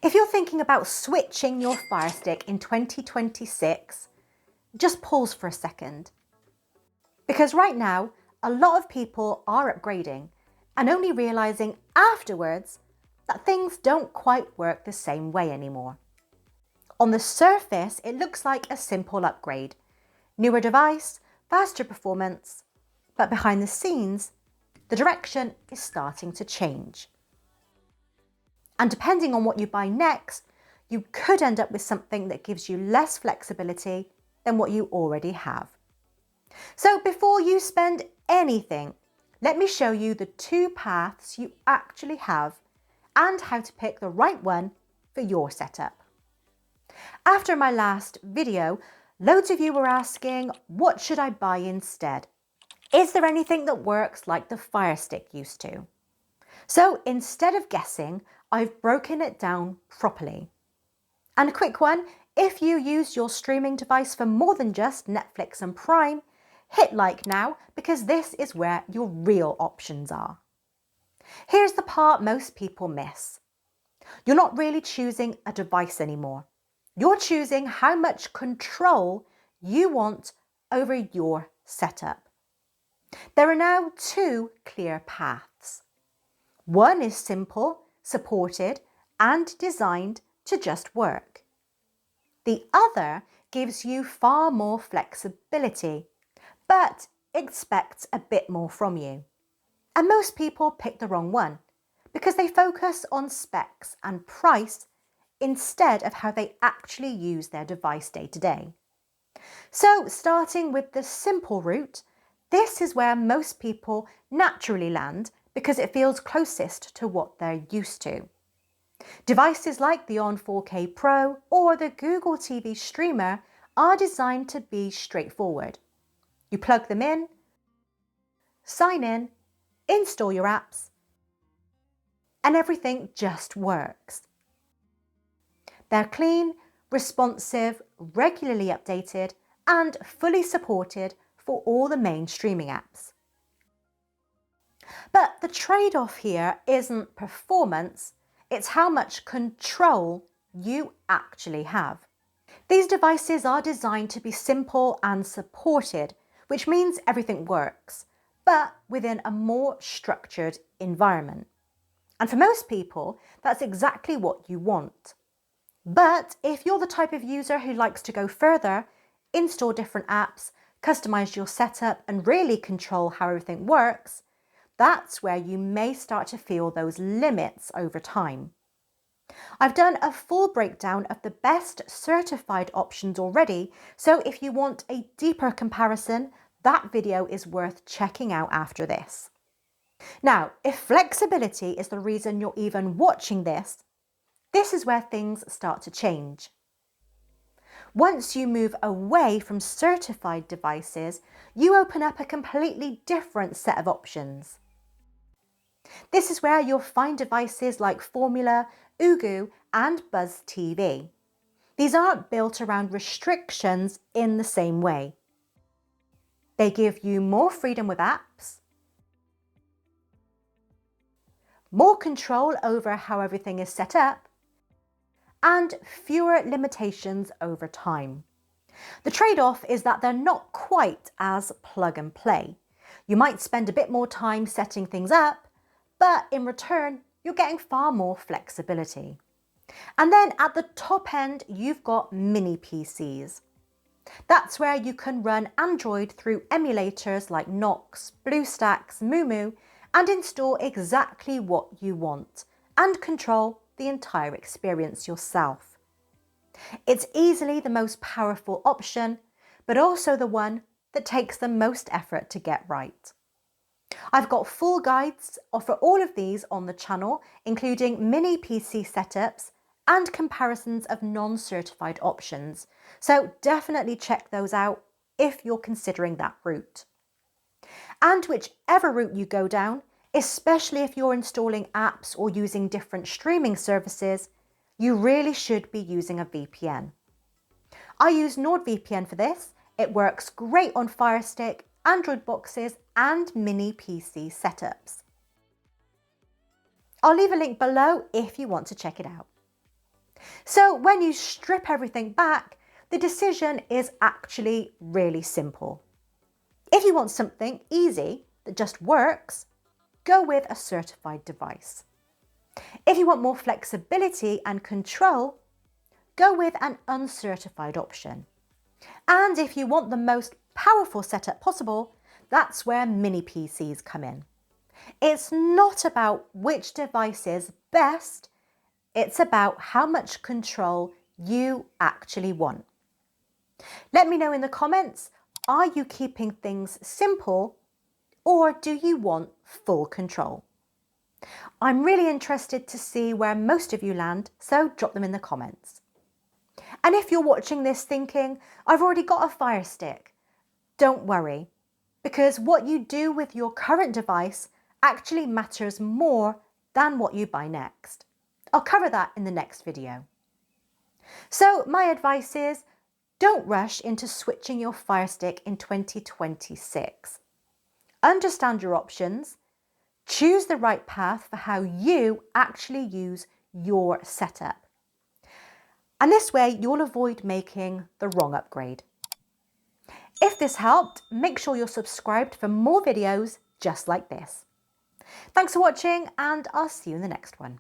If you're thinking about switching your Firestick in 2026, just pause for a second. Because right now, a lot of people are upgrading and only realizing afterwards that things don't quite work the same way anymore. On the surface, it looks like a simple upgrade. Newer device, faster performance, but behind the scenes, the direction is starting to change. And depending on what you buy next, you could end up with something that gives you less flexibility than what you already have. So before you spend anything, let me show you the two paths you actually have and how to pick the right one for your setup. After my last video, loads of you were asking, what should I buy instead? Is there anything that works like the Firestick used to? So instead of guessing, I've broken it down properly. And a quick one, if you use your streaming device for more than just Netflix and Prime, hit like now because this is where your real options are. Here's the part most people miss. You're not really choosing a device anymore. You're choosing how much control you want over your setup. There are now two clear paths. One is simple, supported, and designed to just work. The other gives you far more flexibility, but expects a bit more from you. And most people pick the wrong one because they focus on specs and price instead of how they actually use their device day to day. So starting with the simple route, this is where most people naturally land because it feels closest to what they're used to. Devices like the On 4K Pro or the Google TV Streamer are designed to be straightforward. You plug them in, sign in, install your apps, and everything just works. They're clean, responsive, regularly updated, and fully supported for all the main streaming apps. But the trade-off here isn't performance, it's how much control you actually have. These devices are designed to be simple and supported, which means everything works, but within a more structured environment. And for most people, that's exactly what you want. But if you're the type of user who likes to go further, install different apps, customize your setup, and really control how everything works, that's where you may start to feel those limits over time. I've done a full breakdown of the best certified options already, so if you want a deeper comparison, that video is worth checking out after this. Now, if flexibility is the reason you're even watching this, this is where things start to change. Once you move away from certified devices, you open up a completely different set of options. This is where you'll find devices like Formula, Ugu, and Buzz TV. These aren't built around restrictions in the same way. They give you more freedom with apps, more control over how everything is set up, and fewer limitations over time. The trade-off is that they're not quite as plug and play. You might spend a bit more time setting things up, but in return, you're getting far more flexibility. And then at the top end, you've got mini PCs. That's where you can run Android through emulators like Nox, BlueStacks, Mumu, and install exactly what you want and control the entire experience yourself. It's easily the most powerful option, but also the one that takes the most effort to get right. I've got full guides for all of these on the channel, including mini PC setups and comparisons of non-certified options. So definitely check those out if you're considering that route. And whichever route you go down, especially if you're installing apps or using different streaming services, you really should be using a VPN. I use NordVPN for this. It works great on Firestick, Android boxes, and mini PC setups. I'll leave a link below if you want to check it out. So when you strip everything back, the decision is actually really simple. If you want something easy that just works, go with a certified device. If you want more flexibility and control, go with an uncertified option. And if you want the most powerful setup possible, that's where mini PCs come in. It's not about which device is best, it's about how much control you actually want. Let me know in the comments, are you keeping things simple or do you want full control? I'm really interested to see where most of you land, so drop them in the comments. And if you're watching this thinking, I've already got a Firestick, don't worry, because what you do with your current device actually matters more than what you buy next. I'll cover that in the next video. So my advice is, don't rush into switching your Firestick in 2026. Understand your options, choose the right path for how you actually use your setup. And this way you'll avoid making the wrong upgrade. If this helped, make sure you're subscribed for more videos just like this. Thanks for watching, and I'll see you in the next one.